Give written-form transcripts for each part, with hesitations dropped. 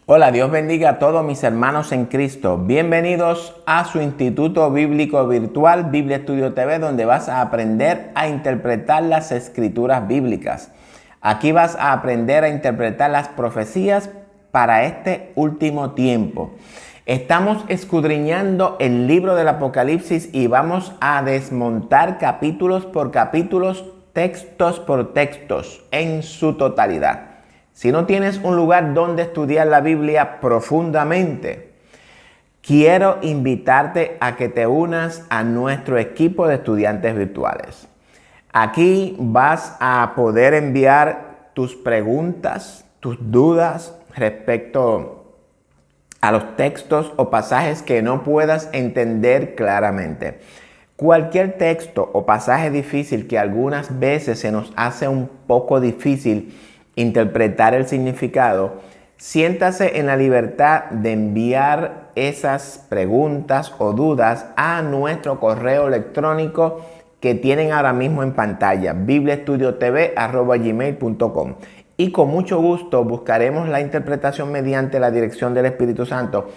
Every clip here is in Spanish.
Hola, Dios bendiga a todos mis hermanos en Cristo. Bienvenidos a su Instituto Bíblico Virtual, Biblia Estudio TV, donde vas a aprender a interpretar las escrituras bíblicas. Aquí vas a aprender a interpretar las profecías para este último tiempo. Estamos escudriñando el libro del Apocalipsis y vamos a desmontar capítulos por capítulos, textos por textos, en su totalidad. Si no tienes un lugar donde estudiar la Biblia profundamente, quiero invitarte a que te unas a nuestro equipo de estudiantes virtuales. Aquí vas a poder enviar tus preguntas, tus dudas respecto a los textos o pasajes que no puedas entender claramente. Cualquier texto o pasaje difícil que algunas veces se nos hace un poco difícil interpretar el significado, siéntase en la libertad de enviar esas preguntas o dudas a nuestro correo electrónico que tienen ahora mismo en pantalla, bibliaestudiotv@gmail.com, y con mucho gusto buscaremos la interpretación mediante la dirección del Espíritu Santo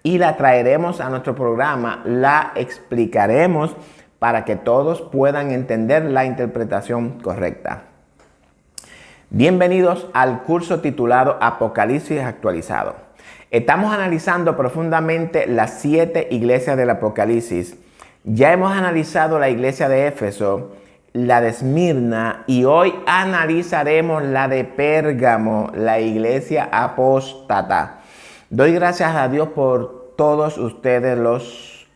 y la traeremos a nuestro programa, la explicaremos para que todos puedan entender la interpretación correcta. Bienvenidos al curso titulado Apocalipsis actualizado. Estamos analizando profundamente las 7 iglesias del Apocalipsis. Ya hemos analizado la iglesia de Éfeso, la de Esmirna y hoy analizaremos la de Pérgamo, la iglesia apóstata. Doy gracias a Dios por todos ustedes los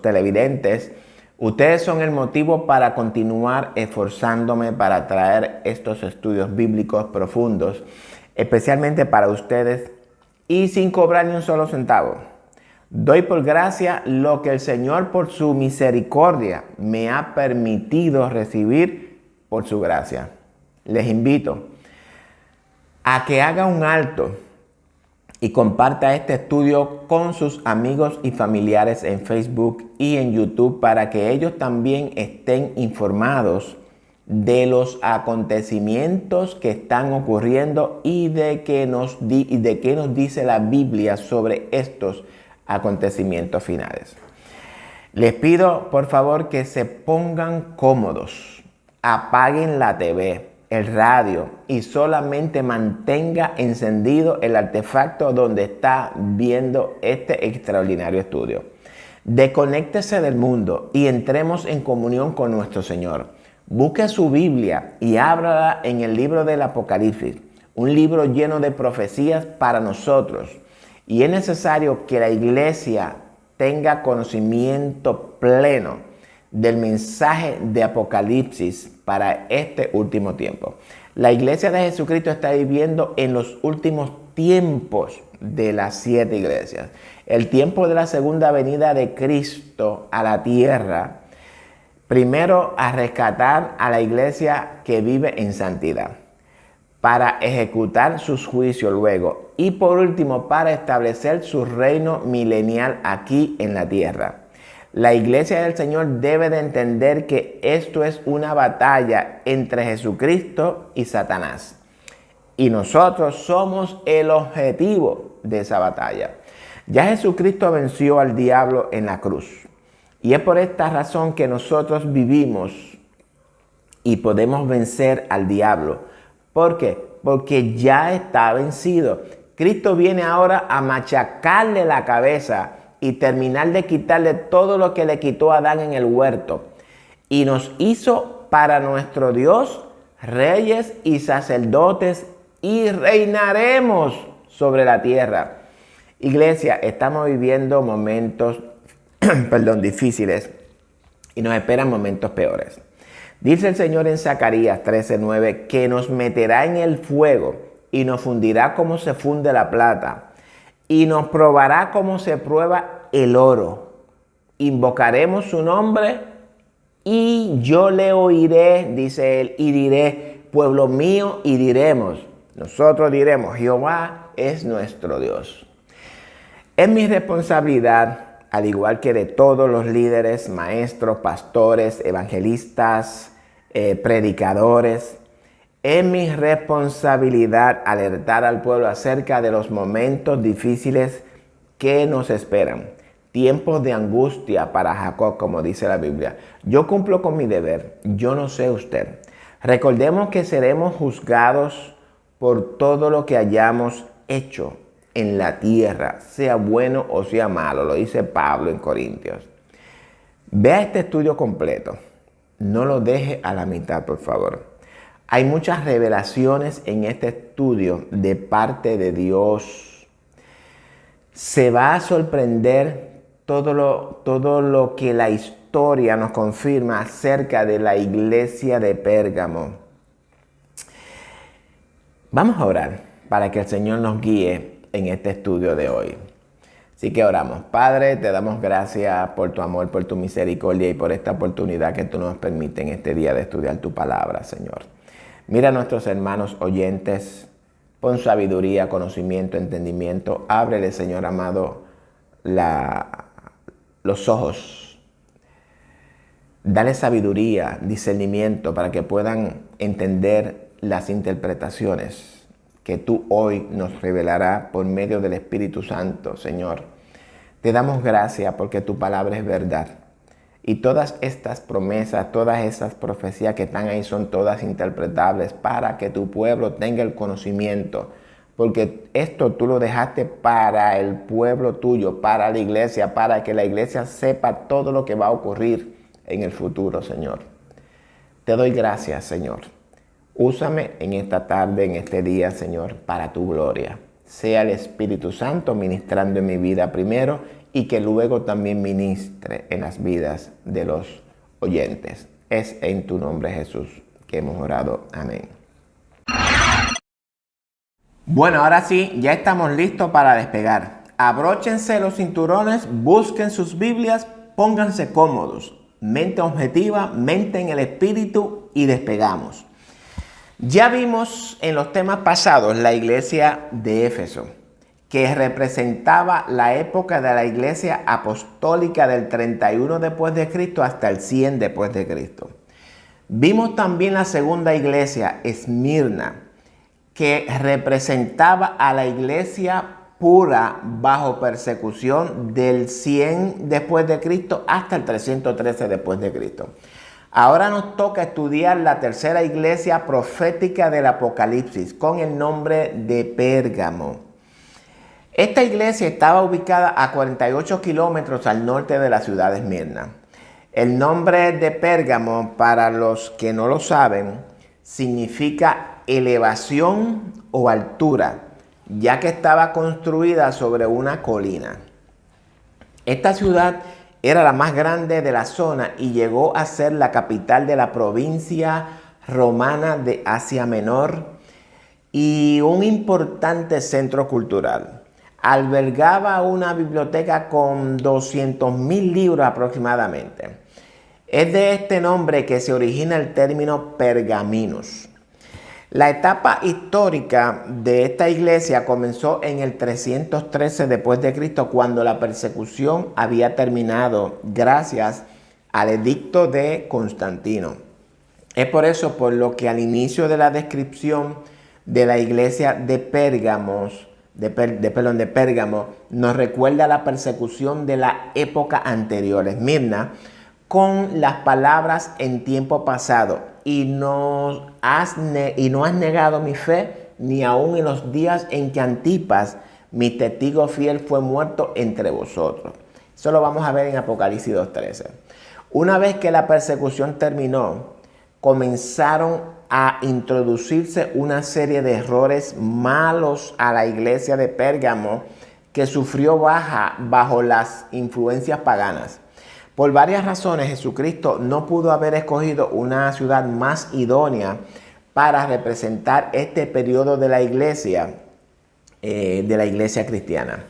televidentes. Ustedes son el motivo para continuar esforzándome para traer estos estudios bíblicos profundos, especialmente para ustedes y sin cobrar ni un solo centavo. Doy por gracia lo que el Señor por su misericordia me ha permitido recibir por su gracia. Les invito a que haga un alto y comparta este estudio con sus amigos y familiares en Facebook y en YouTube para que ellos también estén informados de los acontecimientos que están ocurriendo y de qué nos dice la Biblia sobre estos acontecimientos finales. Les pido por favor que se pongan cómodos, apaguen la TV, el radio y solamente mantenga encendido el artefacto donde está viendo este extraordinario estudio. Desconéctese del mundo y entremos en comunión con nuestro Señor. Busque su Biblia y ábrala en el libro del Apocalipsis, un libro lleno de profecías para nosotros. Y es necesario que la iglesia tenga conocimiento pleno del mensaje de Apocalipsis para este último tiempo. La iglesia de Jesucristo está viviendo en los últimos tiempos de las 7 iglesias. El tiempo de la segunda venida de Cristo a la tierra, primero a rescatar a la iglesia que vive en santidad, para ejecutar sus juicios luego y por último para establecer su reino milenial aquí en la tierra. La iglesia del Señor debe de entender que esto es una batalla entre Jesucristo y Satanás. Y nosotros somos el objetivo de esa batalla. Ya Jesucristo venció al diablo en la cruz. Y es por esta razón que nosotros vivimos y podemos vencer al diablo. ¿Por qué? Porque ya está vencido. Cristo viene ahora a machacarle la cabeza y terminar de quitarle todo lo que le quitó a Adán en el huerto. Y nos hizo para nuestro Dios reyes y sacerdotes y reinaremos sobre la tierra. Iglesia, estamos viviendo momentos difíciles y nos esperan momentos peores. Dice el Señor en Zacarías 13:9 que nos meterá en el fuego y nos fundirá como se funde la plata. Y nos probará como se prueba el oro. Invocaremos su nombre y yo le oiré, dice él, y diré, pueblo mío, y nosotros diremos, Jehová es nuestro Dios. Es mi responsabilidad, al igual que de todos los líderes, maestros, pastores, evangelistas, predicadores, Es mi responsabilidad alertar al pueblo acerca de los momentos difíciles que nos esperan. Tiempos de angustia para Jacob, como dice la Biblia. Yo cumplo con mi deber, yo no sé usted. Recordemos que seremos juzgados por todo lo que hayamos hecho en la tierra, sea bueno o sea malo, lo dice Pablo en Corintios. Vea este estudio completo, no lo deje a la mitad, por favor. Hay muchas revelaciones en este estudio de parte de Dios. Se va a sorprender todo lo que la historia nos confirma acerca de la iglesia de Pérgamo. Vamos a orar para que el Señor nos guíe en este estudio de hoy. Así que oramos. Padre, te damos gracias por tu amor, por tu misericordia y por esta oportunidad que tú nos permites en este día de estudiar tu palabra, Señor. Mira a nuestros hermanos oyentes, pon sabiduría, conocimiento, entendimiento. Ábrele, Señor amado, los ojos. Dale sabiduría, discernimiento para que puedan entender las interpretaciones que tú hoy nos revelarás por medio del Espíritu Santo, Señor. Te damos gracias porque tu palabra es verdad. Y todas estas promesas, todas estas profecías que están ahí son todas interpretables para que tu pueblo tenga el conocimiento. Porque esto tú lo dejaste para el pueblo tuyo, para la iglesia, para que la iglesia sepa todo lo que va a ocurrir en el futuro, Señor. Te doy gracias, Señor. Úsame en esta tarde, en este día, Señor, para tu gloria. Sea el Espíritu Santo ministrando en mi vida primero y que luego también ministre en las vidas de los oyentes. Es en tu nombre, Jesús, que hemos orado. Amén. Bueno, ahora sí, ya estamos listos para despegar. Abróchense los cinturones, busquen sus Biblias, pónganse cómodos. Mente objetiva, mente en el Espíritu y despegamos. Ya vimos en los temas pasados la iglesia de Éfeso, que representaba la época de la iglesia apostólica del 31 después de Cristo hasta el 100 después de Cristo. Vimos también la segunda iglesia, Esmirna, que representaba a la iglesia pura bajo persecución del 100 después de Cristo hasta el 313 después de Cristo. Ahora nos toca estudiar la tercera iglesia profética del Apocalipsis con el nombre de Pérgamo. Esta iglesia estaba ubicada a 48 kilómetros al norte de la ciudad de Esmirna. El nombre de Pérgamo, para los que no lo saben, significa elevación o altura, ya que estaba construida sobre una colina. Esta ciudad era la más grande de la zona y llegó a ser la capital de la provincia romana de Asia Menor y un importante centro cultural. Albergaba una biblioteca con 200,000 libros aproximadamente. Es de este nombre que se origina el término pergaminos. La etapa histórica de esta iglesia comenzó en el 313 después de Cristo, cuando la persecución había terminado gracias al edicto de Constantino. Es por eso por lo que al inicio de la descripción de la iglesia de Pérgamo nos recuerda la persecución de la época anterior, Esmirna, con las palabras en tiempo pasado, y no has negado mi fe, ni aun en los días en que Antipas, mi testigo fiel, fue muerto entre vosotros. Eso lo vamos a ver en Apocalipsis 2:13. Una vez que la persecución terminó, comenzaron a introducirse una serie de errores malos a la iglesia de Pérgamo, que sufrió bajo las influencias paganas. Por varias razones, Jesucristo no pudo haber escogido una ciudad más idónea para representar este periodo de la iglesia cristiana.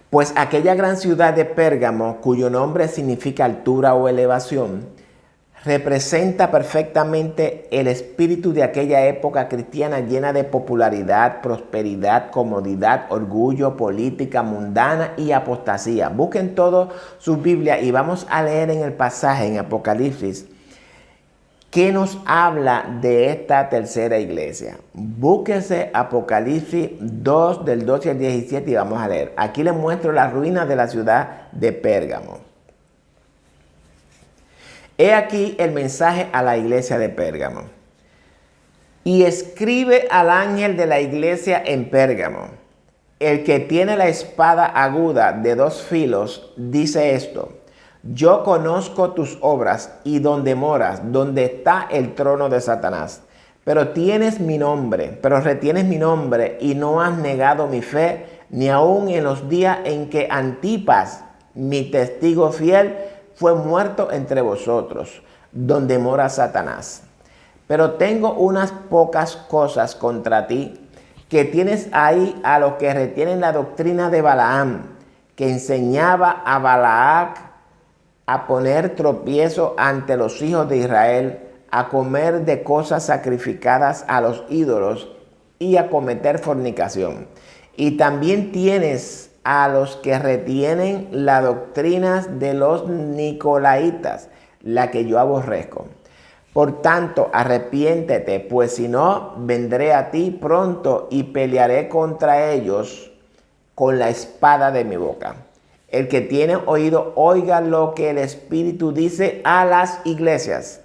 Pues aquella gran ciudad de Pérgamo, cuyo nombre significa altura o elevación, representa perfectamente el espíritu de aquella época cristiana llena de popularidad, prosperidad, comodidad, orgullo, política mundana y apostasía. Busquen todo su Biblia y vamos a leer en el pasaje en Apocalipsis ¿Qué nos habla de esta tercera iglesia? Búsquese Apocalipsis 2 del 12 al 17 y vamos a leer. Aquí les muestro las ruinas de la ciudad de Pérgamo. He aquí el mensaje a la iglesia de Pérgamo. Y escribe al ángel de la iglesia en Pérgamo. El que tiene la espada aguda de 2 filos dice esto: yo conozco tus obras y donde moras, donde está el trono de Satanás. Pero retienes mi nombre y no has negado mi fe, ni aun en los días en que Antipas, mi testigo fiel, fue muerto entre vosotros, donde mora Satanás. Pero tengo unas pocas cosas contra ti, que tienes ahí a los que retienen la doctrina de Balaam, que enseñaba a Balac a poner tropiezo ante los hijos de Israel, a comer de cosas sacrificadas a los ídolos y a cometer fornicación. Y también tienes a los que retienen las doctrinas de los nicolaitas, la que yo aborrezco. Por tanto, arrepiéntete, pues si no, vendré a ti pronto y pelearé contra ellos con la espada de mi boca. El que tiene oído, oiga lo que el Espíritu dice a las iglesias.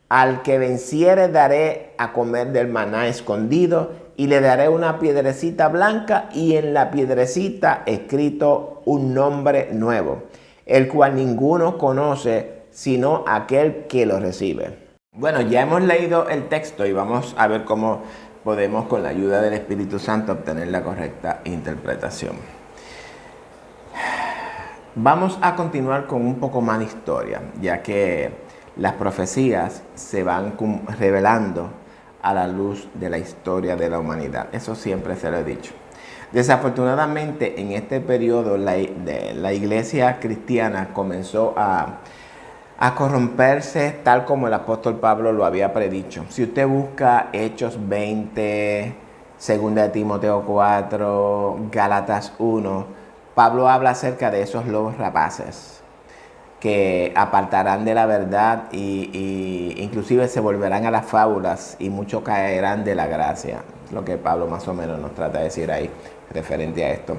Al que venciere daré a comer del maná escondido, y le daré una piedrecita blanca, y en la piedrecita escrito un nombre nuevo, el cual ninguno conoce sino aquel que lo recibe. Bueno, ya hemos leído el texto y vamos a ver cómo podemos, con la ayuda del Espíritu Santo, obtener la correcta interpretación. Vamos a continuar con un poco más de historia, ya que las profecías se van revelando a la luz de la historia de la humanidad. Eso siempre se lo he dicho. Desafortunadamente, en este periodo, la iglesia cristiana comenzó a corromperse tal como el apóstol Pablo lo había predicho. Si usted busca Hechos 20, 2 de Timoteo 4, Gálatas 1, Pablo habla acerca de esos lobos rapaces que apartarán de la verdad y inclusive se volverán a las fábulas y muchos caerán de la gracia. Lo que Pablo más o menos nos trata de decir ahí referente a esto.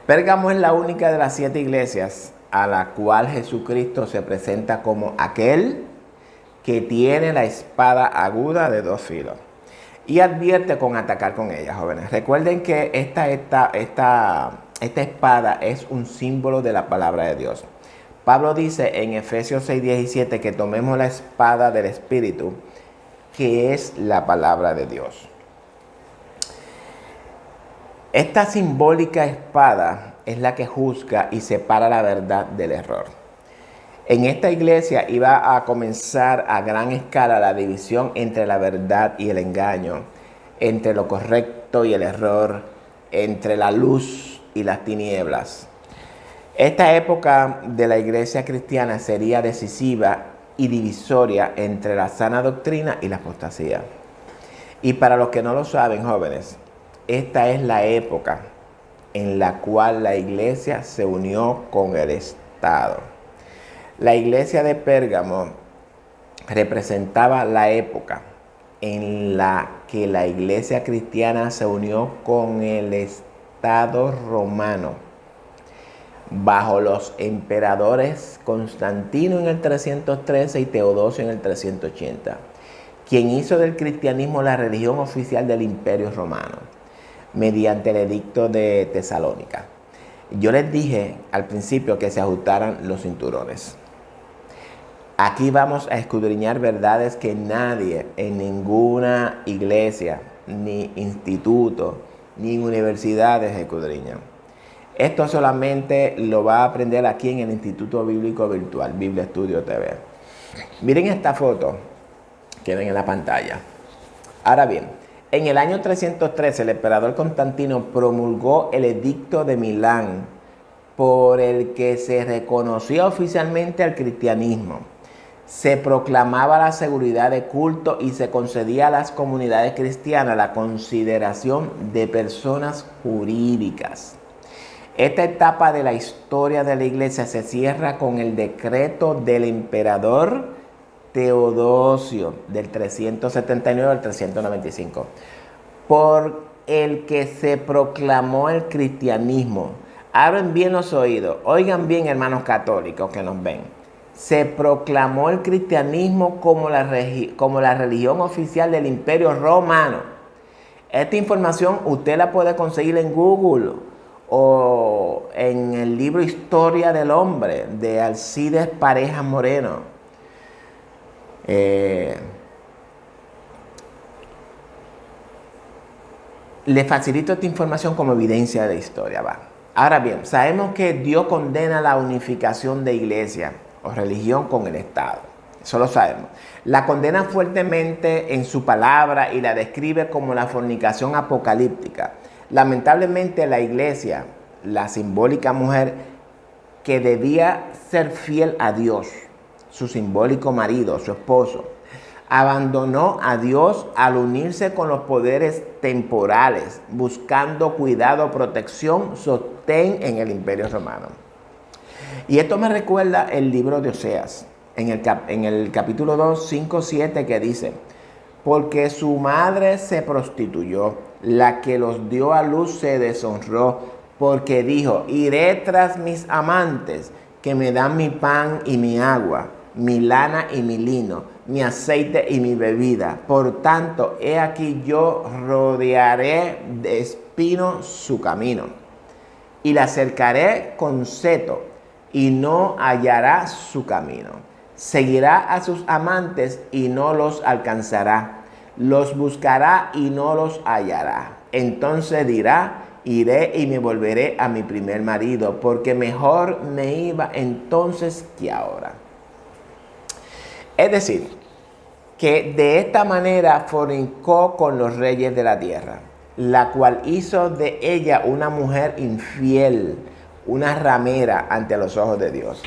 Pérgamo es la única de las 7 iglesias a la cual Jesucristo se presenta como aquel que tiene la espada aguda de 2 filos. Y advierte con atacar con ella, jóvenes. Recuerden que esta espada es un símbolo de la palabra de Dios. Pablo dice en Efesios 6:17 que tomemos la espada del Espíritu, que es la palabra de Dios. Esta simbólica espada es la que juzga y separa la verdad del error. En esta iglesia iba a comenzar a gran escala la división entre la verdad y el engaño, entre lo correcto y el error, entre la luz y las tinieblas. Esta época de la iglesia cristiana sería decisiva y divisoria entre la sana doctrina y la apostasía. Y para los que no lo saben, jóvenes, esta es la época en la cual la iglesia se unió con el Estado. La iglesia de Pérgamo representaba la época en la que la iglesia cristiana se unió con el Estado romano, bajo los emperadores Constantino en el 313 y Teodosio en el 380, quien hizo del cristianismo la religión oficial del Imperio Romano, mediante el edicto de Tesalónica. Yo les dije al principio que se ajustaran los cinturones. Aquí vamos a escudriñar verdades que nadie en ninguna iglesia, ni instituto, ni universidades escudriñan. Esto solamente lo va a aprender aquí en el Instituto Bíblico Virtual, Biblia Estudio TV. Miren esta foto que ven en la pantalla. Ahora bien, en el año 313 el emperador Constantino promulgó el edicto de Milán, por el que se reconocía oficialmente al cristianismo. Se proclamaba la seguridad de culto y se concedía a las comunidades cristianas la consideración de personas jurídicas. Esta etapa de la historia de la iglesia se cierra con el decreto del emperador Teodosio, del 379 al 395, por el que se proclamó el cristianismo. Abren bien los oídos, oigan bien, hermanos católicos que nos ven. Se proclamó el cristianismo como la religión oficial del Imperio Romano. Esta información usted la puede conseguir en Google o en el libro Historia del Hombre de Alcides Pareja Moreno. Le facilito esta información como evidencia de la historia. Va. Ahora bien, sabemos que Dios condena la unificación de iglesia o religión con el Estado. Eso lo sabemos. La condena fuertemente en su palabra y la describe como la fornicación apocalíptica. Lamentablemente la iglesia, la simbólica mujer que debía ser fiel a Dios, su simbólico marido, su esposo, abandonó a Dios al unirse con los poderes temporales, buscando cuidado, protección, sostén en el Imperio Romano. Y esto me recuerda el libro de Oseas, en el capítulo 2, 5, 7, que dice: porque su madre se prostituyó, la que los dio a luz se deshonró, porque dijo: iré tras mis amantes, que me dan mi pan y mi agua, mi lana y mi lino, mi aceite y mi bebida. Por tanto, he aquí yo rodearé de espino su camino, y la cercaré con seto, y no hallará su camino. Seguirá a sus amantes y no los alcanzará. Los buscará y no los hallará. Entonces dirá: iré y me volveré a mi primer marido, porque mejor me iba entonces que ahora. Es decir, que de esta manera fornicó con los reyes de la tierra, la cual hizo de ella una mujer infiel, una ramera ante los ojos de Dios,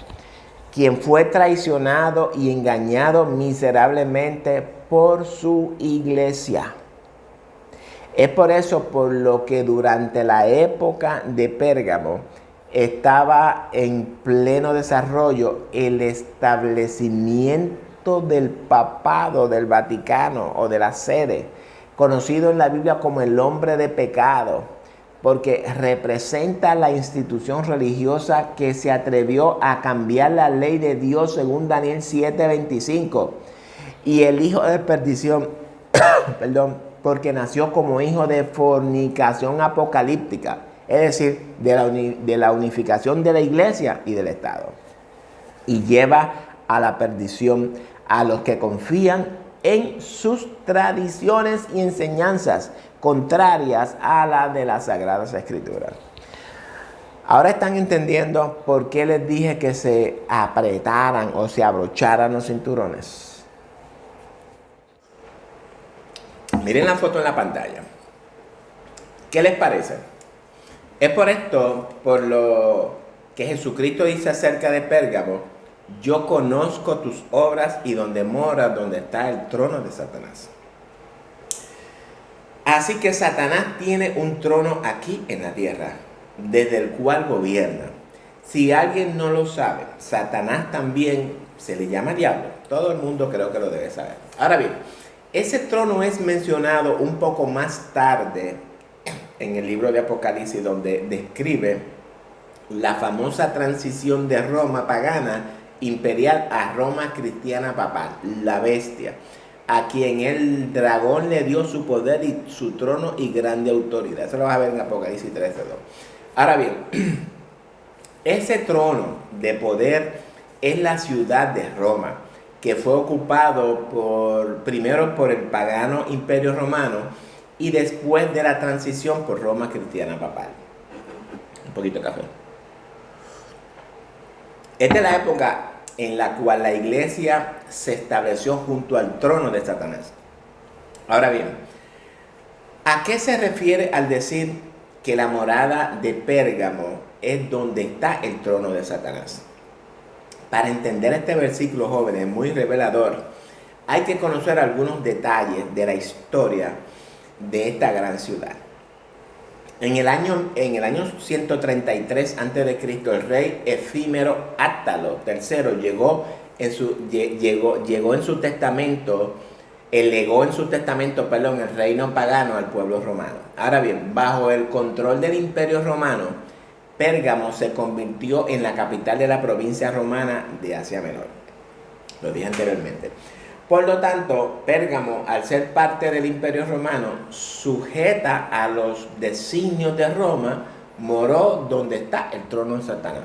quien fue traicionado y engañado miserablemente por su iglesia. Es por eso por lo que durante la época de Pérgamo estaba en pleno desarrollo el establecimiento del papado del Vaticano o de la sede, conocido en la Biblia como el hombre de pecado, porque representa la institución religiosa que se atrevió a cambiar la ley de Dios según Daniel 7:25, y el hijo de perdición, perdón, porque nació como hijo de fornicación apocalíptica, es decir, de la unificación de la iglesia y del Estado, y lleva a la perdición a los que confían en sus tradiciones y enseñanzas contrarias a la de las Sagradas Escrituras. Ahora están entendiendo por qué les dije que se apretaran o se abrocharan los cinturones. Miren la foto en la pantalla. ¿Qué les parece? Es por esto, por lo que Jesucristo dice acerca de Pérgamo: yo conozco tus obras y donde moras, donde está el trono de Satanás. Así que Satanás tiene un trono aquí en la tierra, desde el cual gobierna. Si alguien no lo sabe, Satanás también se le llama diablo. Todo el mundo creo que lo debe saber. Ahora bien, ese trono es mencionado un poco más tarde en el libro de Apocalipsis, donde describe la famosa transición de Roma pagana imperial a Roma cristiana papal, la bestia, a quien el dragón le dio su poder y su trono y grande autoridad. Eso lo vas a ver en Apocalipsis 13:2. Ahora bien, ese trono de poder es la ciudad de Roma, que fue ocupado primero por el pagano Imperio Romano y después de la transición por Roma cristiana papal. Un poquito de café. Esta es la época en la cual la iglesia se estableció junto al trono de Satanás. Ahora bien, ¿a qué se refiere al decir que la morada de Pérgamo es donde está el trono de Satanás? Para entender este versículo, jóvenes, muy revelador, hay que conocer algunos detalles de la historia de esta gran ciudad. En el año 133 a.C., el rey efímero Átalo III llegó llegó en su testamento, legó en su testamento, perdón, el reino pagano al pueblo romano. Ahora bien, bajo el control del Imperio Romano, Pérgamo se convirtió en la capital de la provincia romana de Asia Menor. Lo dije anteriormente. Por lo tanto, Pérgamo, al ser parte del Imperio Romano, sujeta a los designios de Roma, moró donde está el trono de Satanás.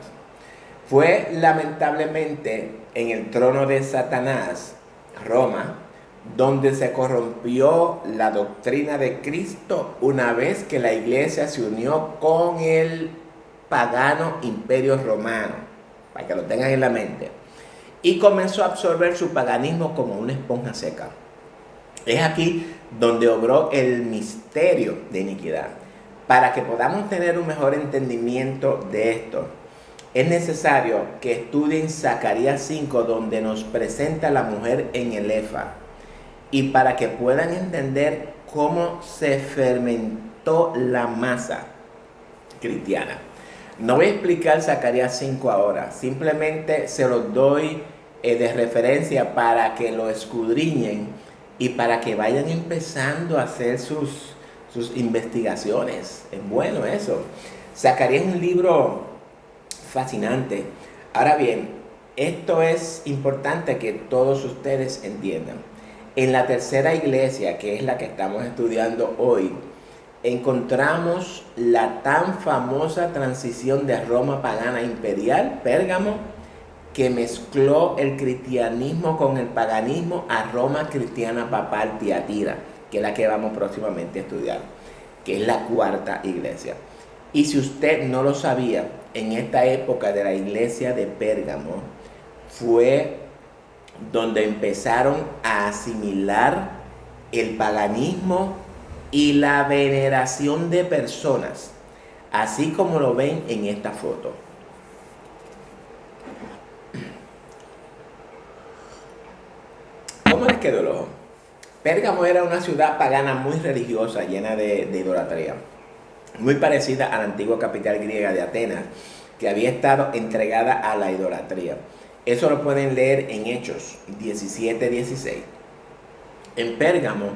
Fue lamentablemente en el trono de Satanás, Roma, donde se corrompió la doctrina de Cristo una vez que la iglesia se unió con el pagano Imperio Romano, para que lo tengan en la mente, y comenzó a absorber su paganismo como una esponja seca. Es aquí donde obró el misterio de iniquidad. Para que podamos tener un mejor entendimiento de esto, es necesario que estudien Zacarías 5, donde nos presenta a la mujer en el Efa, y para que puedan entender cómo se fermentó la masa cristiana. No voy a explicar Zacarías 5 ahora, simplemente se los doy de referencia para que lo escudriñen y para que vayan empezando a hacer sus investigaciones. Es bueno eso. Zacarías es un libro fascinante. Ahora bien, esto es importante que todos ustedes entiendan. En la tercera iglesia, que es la que estamos estudiando hoy, encontramos la tan famosa transición de Roma pagana imperial, Pérgamo, que mezcló el cristianismo con el paganismo, a Roma cristiana papal Tiatira, que es la que vamos próximamente a estudiar, que es la cuarta iglesia. Y si usted no lo sabía, en esta época de la iglesia de Pérgamo fue donde empezaron a asimilar el paganismo y la veneración de personas, así como lo ven en esta foto. ¿Cómo les quedó el ojo? Pérgamo era una ciudad pagana muy religiosa, llena de idolatría, muy parecida a la antigua capital griega de Atenas, que había estado entregada a la idolatría. Eso lo pueden leer en Hechos 17:16. En Pérgamo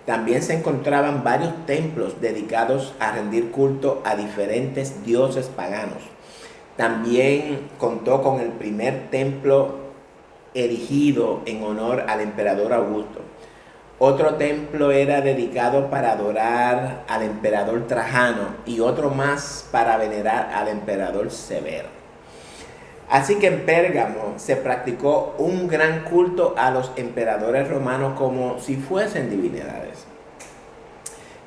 también se encontraban varios templos dedicados a rendir culto a diferentes dioses paganos. También contó con el primer templo erigido en honor al emperador Augusto. Otro templo era dedicado para adorar al emperador Trajano y otro más para venerar al emperador Severo. Así que en Pérgamo se practicó un gran culto a los emperadores romanos como si fuesen divinidades,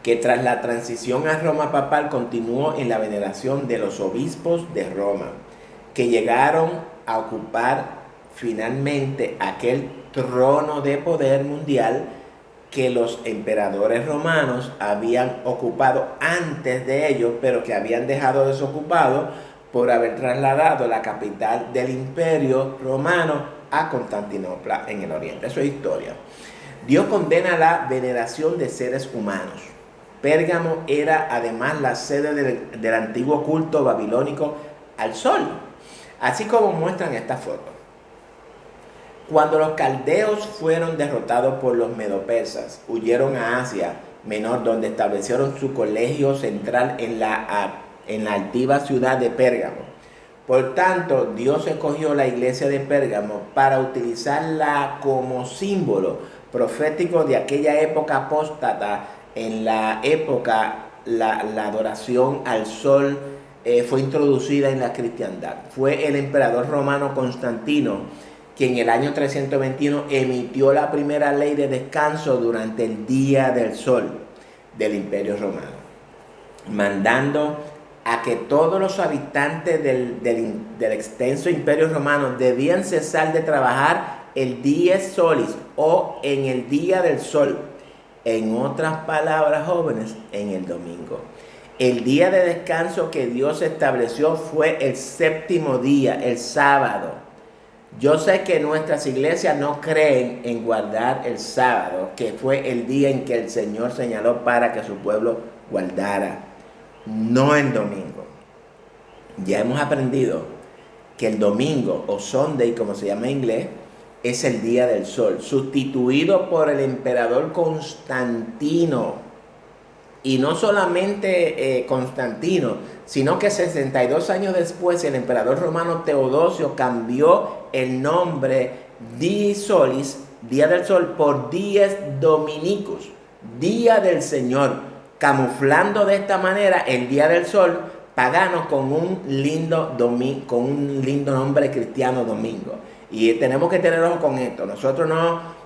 que tras la transición a Roma papal continuó en la veneración de los obispos de Roma, que llegaron a ocupar finalmente aquel trono de poder mundial que los emperadores romanos habían ocupado antes de ellos, pero que habían dejado desocupado por haber trasladado la capital del imperio romano a Constantinopla en el oriente. Eso es historia. Dios condena la veneración de seres humanos. Pérgamo era además la sede del antiguo culto babilónico al sol, así como muestran esta foto. Cuando los caldeos fueron derrotados por los medopersas, huyeron a Asia Menor, donde establecieron su colegio central en la altiva ciudad de Pérgamo. Por tanto, Dios escogió la iglesia de Pérgamo para utilizarla como símbolo profético de aquella época apóstata. En la época, la adoración al sol fue introducida en la cristiandad. Fue el emperador romano Constantino quien en el año 321 emitió la primera ley de descanso durante el día del sol del imperio romano, mandando a que todos los habitantes del extenso imperio romano debían cesar de trabajar el dies solis o en el día del sol. En otras palabras, jóvenes, en el domingo. El día de descanso que Dios estableció fue el séptimo día, el sábado. Yo sé que nuestras iglesias no creen en guardar el sábado, que fue el día en que el Señor señaló para que su pueblo guardara, no el domingo. Ya hemos aprendido que el domingo, o Sunday como se llama en inglés, es el Día del Sol, sustituido por el emperador Constantino. Y no solamente Constantino, sino que 62 años después el emperador romano Teodosio cambió el nombre Dii Solis, Día del Sol, por Dies Dominicus, Día del Señor, camuflando de esta manera el Día del Sol pagano con un lindo nombre cristiano, domingo. Y tenemos que tener ojo con esto. Nosotros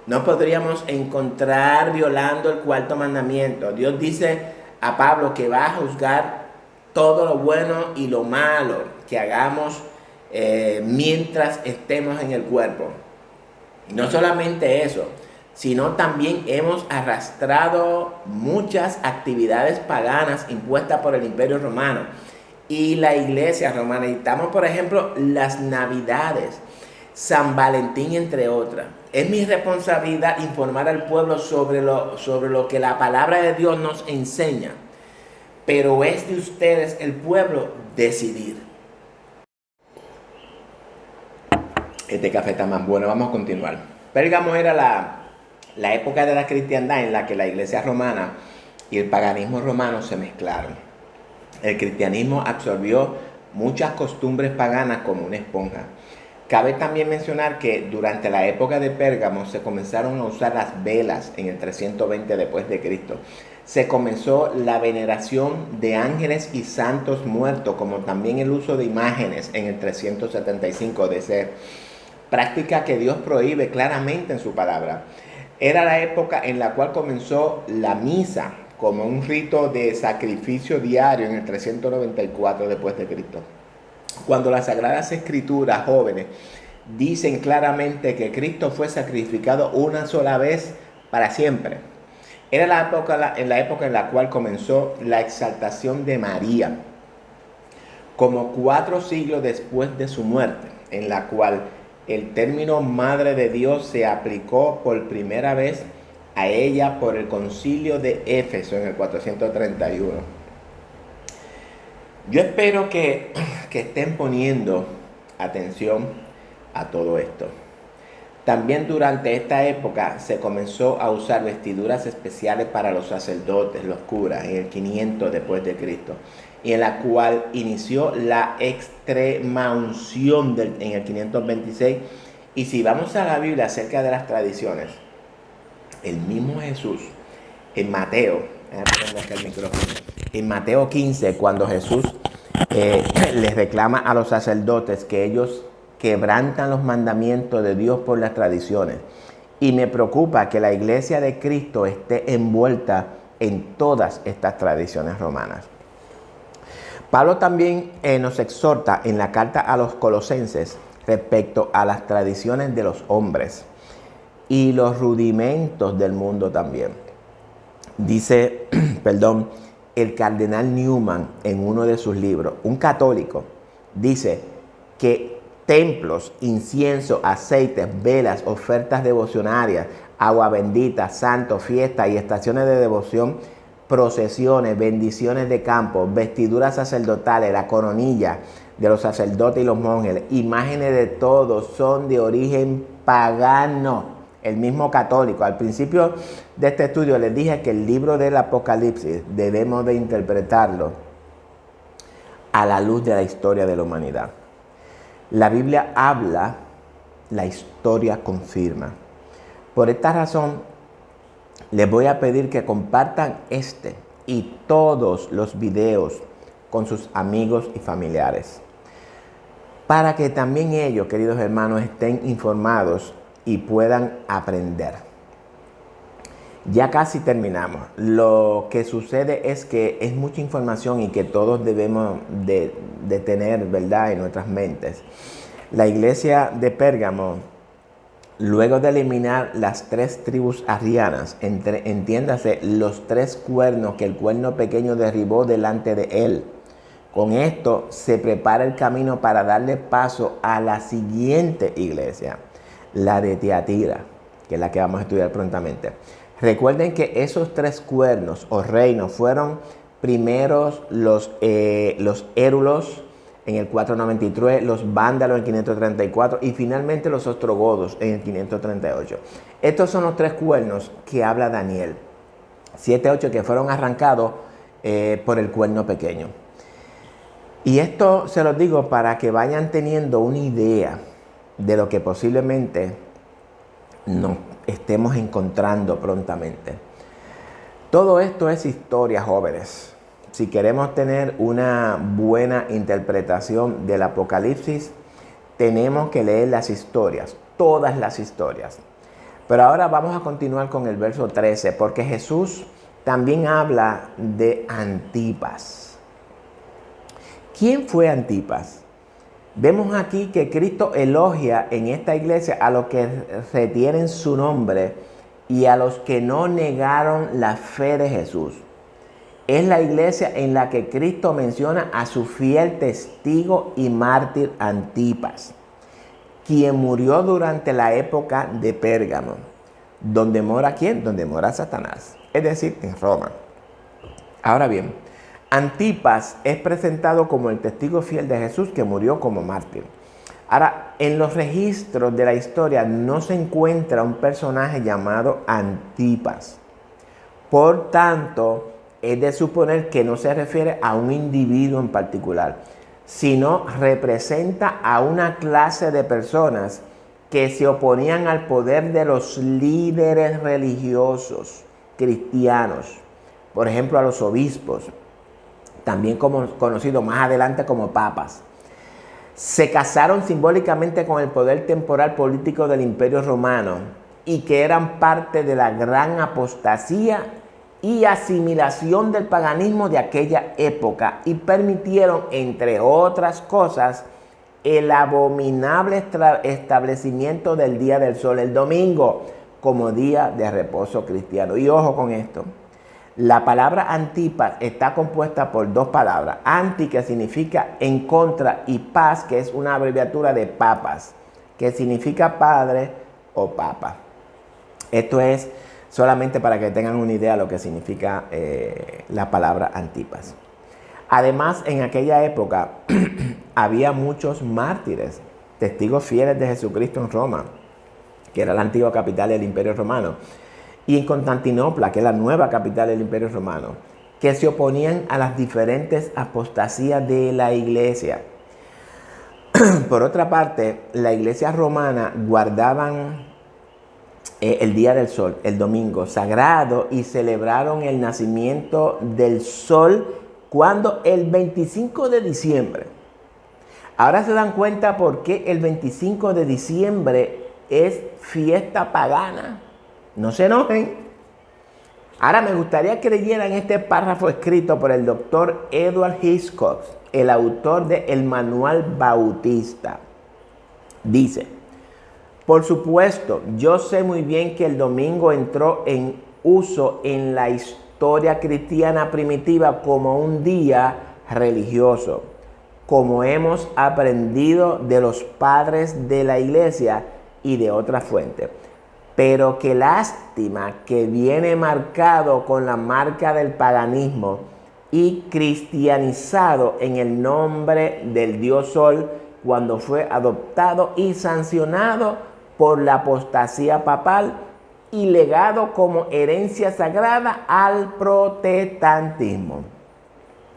no podríamos encontrar violando el cuarto mandamiento. Dios dice a Pablo que va a juzgar todo lo bueno y lo malo que hagamos mientras estemos en el cuerpo. No solamente eso, sino también hemos arrastrado muchas actividades paganas impuestas por el Imperio Romano y la Iglesia Romana. Necesitamos, por ejemplo, las Navidades, San Valentín, entre otras. Es mi responsabilidad informar al pueblo sobre lo que la palabra de Dios nos enseña, pero es de ustedes, el pueblo, decidir. Este café está más bueno, vamos a continuar. Pérgamo era la época de la cristiandad en la que la iglesia romana y el paganismo romano se mezclaron. El cristianismo absorbió muchas costumbres paganas como una esponja. Cabe también mencionar que durante la época de Pérgamo se comenzaron a usar las velas en el 320 después de Cristo. Se comenzó la veneración de ángeles y santos muertos, como también el uso de imágenes en el 375 DC, práctica que Dios prohíbe claramente en su palabra. Era la época en la cual comenzó la misa como un rito de sacrificio diario en el 394 después de Cristo. Cuando las Sagradas Escrituras jóvenes dicen claramente que Cristo fue sacrificado una sola vez para siempre. Era la época en la cual comenzó la exaltación de María, como 4 siglos después de su muerte, en la cual el término Madre de Dios se aplicó por primera vez a ella por el Concilio de Éfeso en el 431. Yo espero que estén poniendo atención a todo esto. También durante esta época se comenzó a usar vestiduras especiales para los sacerdotes, los curas, en el 500 después de Cristo, y en la cual inició la extremaunción en el 526. Y si vamos a la Biblia acerca de las tradiciones, el mismo Jesús en Mateo, en Mateo 15, cuando Jesús les reclama a los sacerdotes que ellos quebrantan los mandamientos de Dios por las tradiciones. Y me preocupa que la iglesia de Cristo esté envuelta en todas estas tradiciones romanas. Pablo también nos exhorta en la carta a los Colosenses respecto a las tradiciones de los hombres y los rudimentos del mundo también. Dice, el cardenal Newman en uno de sus libros, un católico, dice que templos, incienso, aceites, velas, ofertas devocionarias, agua bendita, santos, fiestas y estaciones de devoción, procesiones, bendiciones de campo, vestiduras sacerdotales, la coronilla de los sacerdotes y los monjes, imágenes de todos son de origen pagano. El mismo católico. Al principio de este estudio les dije que el libro del Apocalipsis debemos de interpretarlo a la luz de la historia de la humanidad. La Biblia habla, la historia confirma. Por esta razón, les voy a pedir que compartan este y todos los videos con sus amigos y familiares, para que también ellos, queridos hermanos, estén informados y puedan aprender. Ya casi terminamos. Lo que sucede es que es mucha información y que todos debemos de tener, ¿verdad?, en nuestras mentes. La iglesia de Pérgamo, luego de eliminar las 3 tribus arrianas, entiéndase los 3 cuernos que el cuerno pequeño derribó delante de él. Con esto se prepara el camino para darle paso a la siguiente iglesia, la de Tiatira, que es la que vamos a estudiar prontamente. Recuerden que esos 3 cuernos o reinos fueron primeros los érulos, en el 493, los vándalos en el 534 y finalmente los ostrogodos en el 538. Estos son los tres cuernos que habla Daniel. 7, 8 que fueron arrancados por el cuerno pequeño. Y esto se los digo para que vayan teniendo una idea de lo que posiblemente nos estemos encontrando prontamente. Todo esto es historia, jóvenes. Si queremos tener una buena interpretación del Apocalipsis, tenemos que leer las historias, todas las historias. Pero ahora vamos a continuar con el verso 13, porque Jesús también habla de Antipas. ¿Quién fue Antipas? Vemos aquí que Cristo elogia en esta iglesia a los que retienen su nombre y a los que no negaron la fe de Jesús. Es la iglesia en la que Cristo menciona a su fiel testigo y mártir Antipas, quien murió durante la época de Pérgamo. ¿Dónde mora quién? Donde mora Satanás, es decir, en Roma. Ahora bien, Antipas es presentado como el testigo fiel de Jesús que murió como mártir. Ahora, en los registros de la historia no se encuentra un personaje llamado Antipas. Por tanto, es de suponer que no se refiere a un individuo en particular, sino representa a una clase de personas que se oponían al poder de los líderes religiosos cristianos, por ejemplo a los obispos, también conocidos más adelante como papas. Se casaron simbólicamente con el poder temporal político del Imperio Romano y que eran parte de la gran apostasía y asimilación del paganismo de aquella época y permitieron, entre otras cosas, el abominable establecimiento del día del sol, el domingo, como día de reposo cristiano. Y ojo con esto, la palabra Antipas está compuesta por dos palabras, anti, que significa en contra, y pas, que es una abreviatura de papas, que significa padre o papa. Esto es solamente para que tengan una idea de lo que significa la palabra Antipas. Además, en aquella época había muchos mártires, testigos fieles de Jesucristo en Roma, que era la antigua capital del Imperio Romano, y en Constantinopla, que es la nueva capital del Imperio Romano, que se oponían a las diferentes apostasías de la iglesia. Por otra parte, la iglesia romana guardaban el día del sol, el domingo sagrado, y celebraron el nacimiento del sol cuando el 25 de diciembre. Ahora se dan cuenta por qué el 25 de diciembre es fiesta pagana. No se enojen. Ahora me gustaría que leyeran este párrafo escrito por el doctor Edward Hitchcock, el autor de El Manual Bautista. Dice: por supuesto, yo sé muy bien que el domingo entró en uso en la historia cristiana primitiva como un día religioso, como hemos aprendido de los padres de la iglesia y de otras fuentes. Pero qué lástima que viene marcado con la marca del paganismo y cristianizado en el nombre del dios Sol cuando fue adoptado y sancionado por la apostasía papal y legado como herencia sagrada al protestantismo.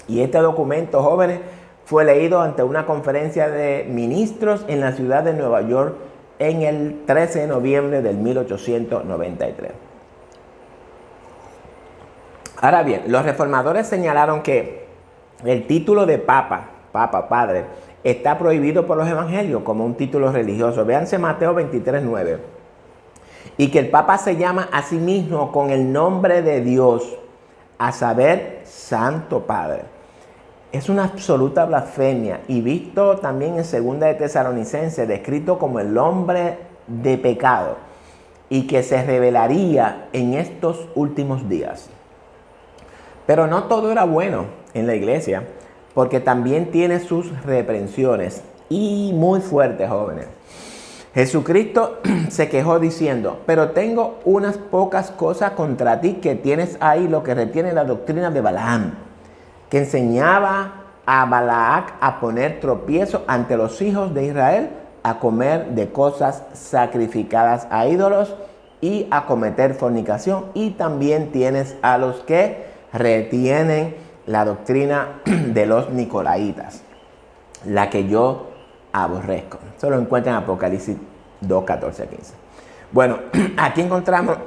Y este documento, jóvenes, fue leído ante una conferencia de ministros en la ciudad de Nueva York en el 13 de noviembre del 1893. Ahora bien, los reformadores señalaron que el título de papa, padre, está prohibido por los evangelios como un título religioso. Véanse Mateo 23:9. Y que el papa se llama a sí mismo con el nombre de Dios, a saber, Santo Padre. Es una absoluta blasfemia, y visto también en 2 de Tesalonicenses, descrito como el hombre de pecado, y que se revelaría en estos últimos días. Pero no todo era bueno en la iglesia, porque también tiene sus reprensiones, y muy fuertes, jóvenes. Jesucristo se quejó diciendo: pero tengo unas pocas cosas contra ti, que tienes ahí lo que retiene la doctrina de Balaam, que enseñaba a Balac a poner tropiezo ante los hijos de Israel, a comer de cosas sacrificadas a ídolos y a cometer fornicación. Y también tienes a los que retienen la doctrina de los nicolaitas, la que yo aborrezco. Eso lo encuentran en Apocalipsis 2, 14 a 15. Bueno, aquí encontramos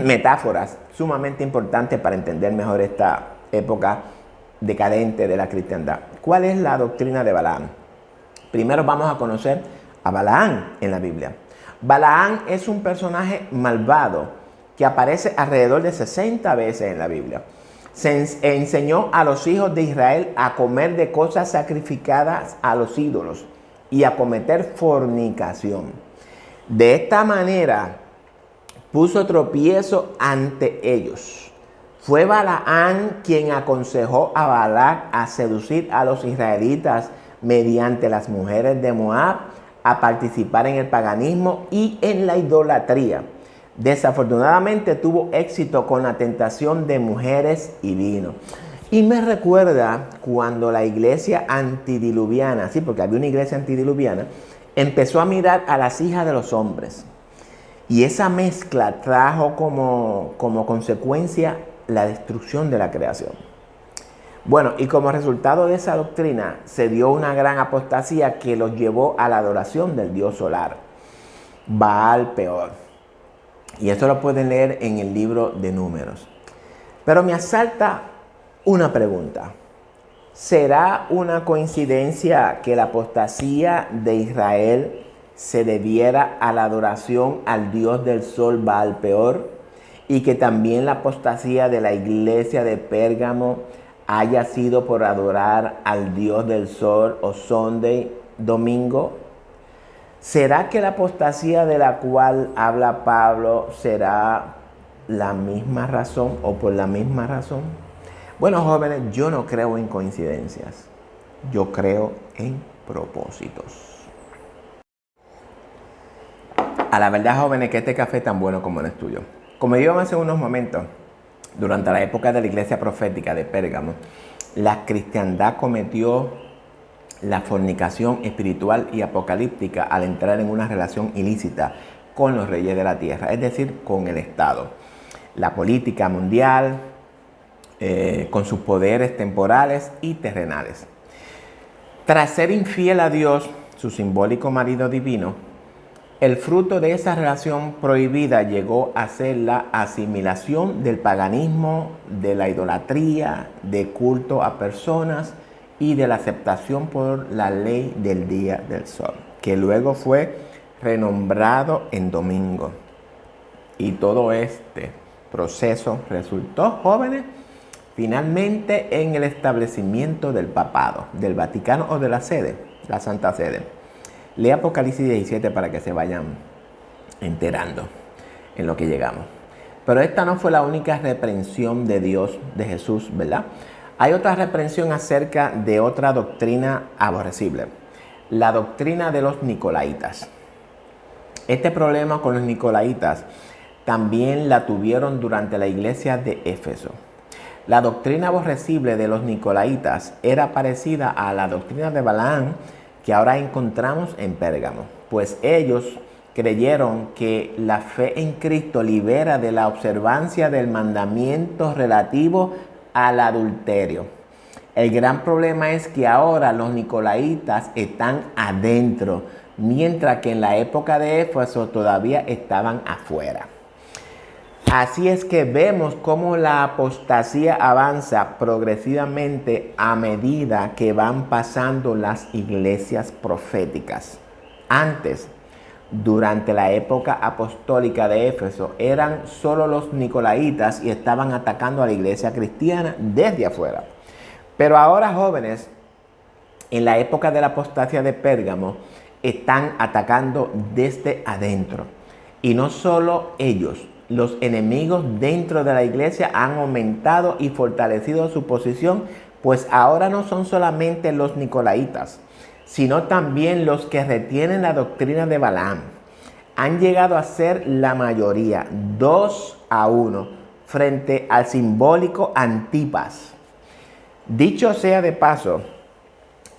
metáforas sumamente importantes para entender mejor esta época decadente de la cristiandad. ¿Cuál es la doctrina de Balaam? Primero vamos a conocer a Balaam en la Biblia. Balaam es un personaje malvado que aparece alrededor de 60 veces en la Biblia. Se enseñó a los hijos de Israel a comer de cosas sacrificadas a los ídolos y a cometer fornicación. De esta manera puso tropiezo ante ellos. Fue Balaam quien aconsejó a Balac a seducir a los israelitas mediante las mujeres de Moab a participar en el paganismo y en la idolatría. Desafortunadamente tuvo éxito con la tentación de mujeres y vino. Y me recuerda cuando la iglesia antidiluviana, sí, porque había una iglesia antidiluviana, empezó a mirar a las hijas de los hombres. Y esa mezcla trajo como consecuencia la destrucción de la creación. Bueno, y como resultado de esa doctrina se dio una gran apostasía que los llevó a la adoración del dios solar, Baal Peor. Y eso lo pueden leer en el libro de Números. Pero me asalta una pregunta. ¿Será una coincidencia que la apostasía de Israel se debiera a la adoración al dios del sol Baal Peor? Y que también la apostasía de la iglesia de Pérgamo haya sido por adorar al dios del sol o Sunday, domingo. ¿Será que la apostasía de la cual habla Pablo será la misma razón o por la misma razón? Bueno, jóvenes, yo no creo en coincidencias. Yo creo en propósitos. A la verdad, jóvenes, que este café es tan bueno como el estudio. Como digo hace unos momentos, durante la época de la iglesia profética de Pérgamo, la cristiandad cometió la fornicación espiritual y apocalíptica al entrar en una relación ilícita con los reyes de la tierra, es decir, con el Estado. La política mundial, con sus poderes temporales y terrenales. Tras ser infiel a Dios, su simbólico marido divino, el fruto de esa relación prohibida llegó a ser la asimilación del paganismo, de la idolatría, de culto a personas y de la aceptación por la ley del día del sol, que luego fue renombrado en domingo. Y todo este proceso resultó, jóvenes, finalmente en el establecimiento del papado, del Vaticano o de la sede, la Santa Sede. Lea Apocalipsis 17 para que se vayan enterando en lo que llegamos. Pero esta no fue la única reprensión de Dios, de Jesús, ¿verdad? Hay otra reprensión acerca de otra doctrina aborrecible, la doctrina de los nicolaitas. Este problema con los nicolaitas también la tuvieron durante la iglesia de Éfeso. La doctrina aborrecible de los nicolaitas era parecida a la doctrina de Balaam que ahora encontramos en Pérgamo, pues ellos creyeron que la fe en Cristo libera de la observancia del mandamiento relativo al adulterio. El gran problema es que ahora los nicolaitas están adentro, mientras que en la época de Éfeso todavía estaban afuera. Así es que vemos cómo la apostasía avanza progresivamente a medida que van pasando las iglesias proféticas. Antes, durante la época apostólica de Éfeso, eran solo los nicolaitas y estaban atacando a la iglesia cristiana desde afuera. Pero ahora, jóvenes, en la época de la apostasía de Pérgamo, están atacando desde adentro. Y no solo ellos. Los enemigos dentro de la iglesia han aumentado y fortalecido su posición, pues ahora no son solamente los nicolaitas, sino también los que retienen la doctrina de Balaam. Han llegado a ser la mayoría, 2-1, frente al simbólico Antipas. Dicho sea de paso,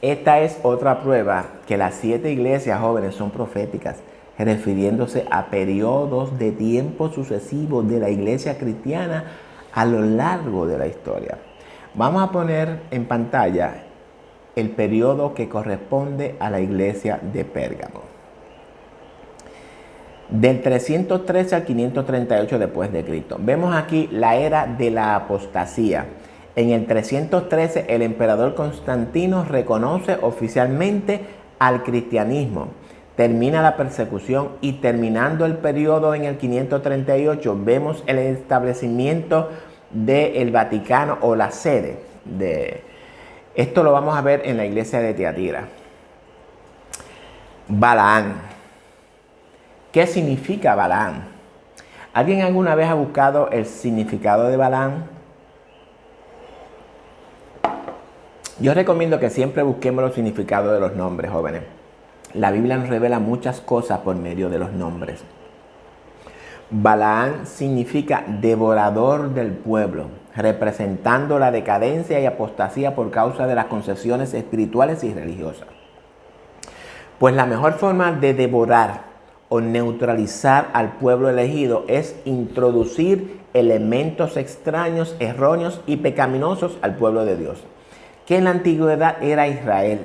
Esta es otra prueba que las 7 iglesias jóvenes son proféticas, refiriéndose a periodos de tiempo sucesivos de la iglesia cristiana a lo largo de la historia. Vamos a poner en pantalla el periodo que corresponde a la iglesia de Pérgamo. Del 313 al 538 después de Cristo. Vemos aquí la era de la apostasía. En el 313 el emperador Constantino reconoce oficialmente al cristianismo. Termina la persecución y terminando el periodo en el 538 vemos el establecimiento del Vaticano o la sede de... Esto lo vamos a ver en la iglesia de Tiatira. Balaam. ¿Qué significa Balaam? ¿Alguien alguna vez ha buscado el significado de Balaam? Yo recomiendo que siempre busquemos los significados de los nombres, jóvenes. La Biblia nos revela muchas cosas por medio de los nombres. Balaam significa devorador del pueblo, representando la decadencia y apostasía por causa de las concesiones espirituales y religiosas. Pues la mejor forma de devorar o neutralizar al pueblo elegido es introducir elementos extraños, erróneos y pecaminosos al pueblo de Dios, que en la antigüedad era Israel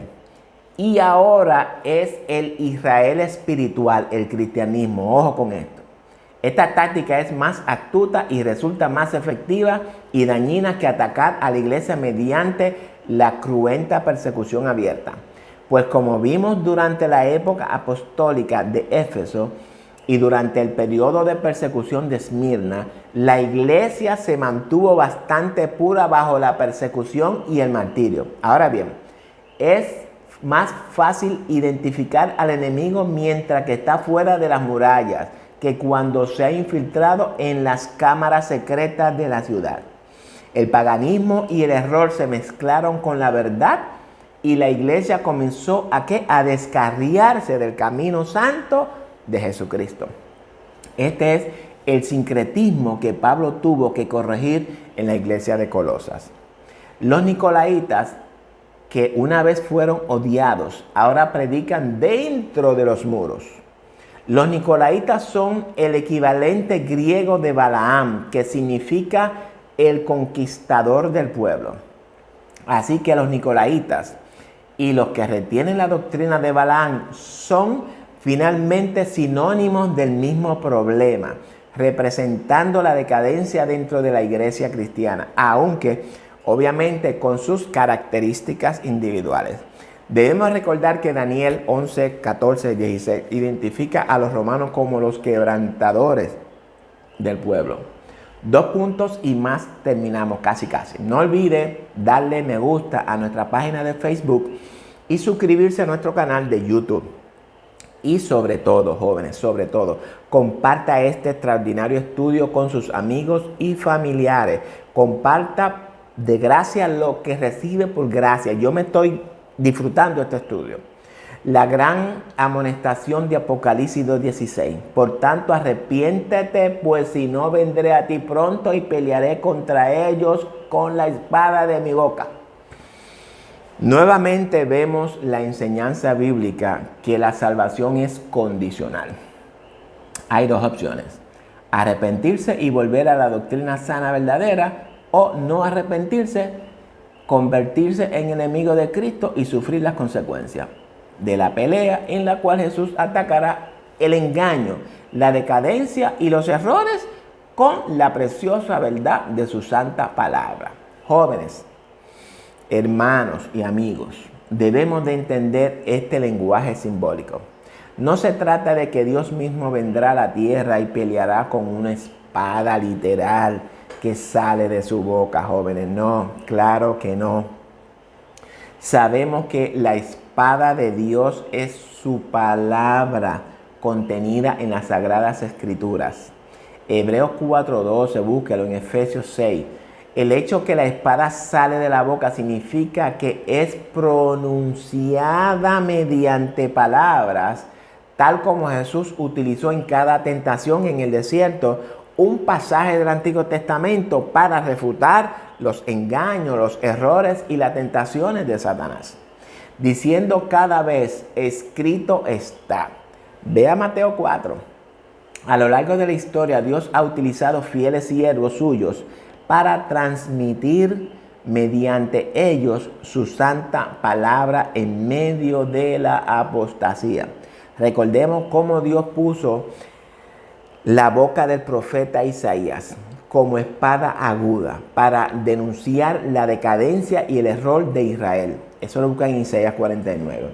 y ahora es el Israel espiritual, el cristianismo. Ojo con esto. Esta táctica es más astuta y resulta más efectiva y dañina que atacar a la iglesia mediante la cruenta persecución abierta. Pues como vimos durante la época apostólica de Éfeso y durante el periodo de persecución de Esmirna, la iglesia se mantuvo bastante pura bajo la persecución y el martirio. Ahora bien, es más fácil identificar al enemigo mientras que está fuera de las murallas que cuando se ha infiltrado en las cámaras secretas de la ciudad. El paganismo y el error se mezclaron con la verdad y la iglesia comenzó a descarriarse del camino santo de Jesucristo. Este es el sincretismo que Pablo tuvo que corregir en la iglesia de Colosas. Los nicolaitas, que una vez fueron odiados, ahora predican dentro de los muros. Los nicolaitas son el equivalente griego de Balaam, que significa el conquistador del pueblo. Así que los nicolaitas y los que retienen la doctrina de Balaam son finalmente sinónimos del mismo problema, representando la decadencia dentro de la iglesia cristiana, aunque obviamente con sus características individuales. Debemos recordar que Daniel 11, 14, 16 identifica a los romanos como los quebrantadores del pueblo. 2 puntos y más terminamos casi. No olvide darle me gusta a nuestra página de Facebook y suscribirse a nuestro canal de YouTube. Y sobre todo, jóvenes, sobre todo, comparta este extraordinario estudio con sus amigos y familiares. Comparta de gracia lo que recibe por gracia. Yo me estoy disfrutando este estudio. La gran amonestación de Apocalipsis 2:16. Por tanto, arrepiéntete, pues si no vendré a ti pronto y pelearé contra ellos con la espada de mi boca. Nuevamente vemos la enseñanza bíblica que la salvación es condicional. Hay 2 opciones: arrepentirse y volver a la doctrina sana verdadera, o no arrepentirse, convertirse en enemigo de Cristo y sufrir las consecuencias de la pelea en la cual Jesús atacará el engaño, la decadencia y los errores con la preciosa verdad de su santa palabra. Jóvenes, hermanos y amigos, debemos de entender este lenguaje simbólico. No se trata de que Dios mismo vendrá a la tierra y peleará con una espada literal que sale de su boca, jóvenes. No, claro que no. Sabemos que la espada de Dios es su palabra contenida en las Sagradas Escrituras. Hebreos 4:12, búsquelo, en Efesios 6. El hecho que la espada sale de la boca significa que es pronunciada mediante palabras, tal como Jesús utilizó en cada tentación en el desierto, un pasaje del Antiguo Testamento para refutar los engaños, los errores y las tentaciones de Satanás. diciendo cada vez, escrito está. Vea Mateo 4. A lo largo de la historia, Dios ha utilizado fieles siervos suyos para transmitir mediante ellos su santa palabra en medio de la apostasía. Recordemos cómo Dios puso la boca del profeta Isaías como espada aguda para denunciar la decadencia y el error de Israel. Eso lo buscan en Isaías 49.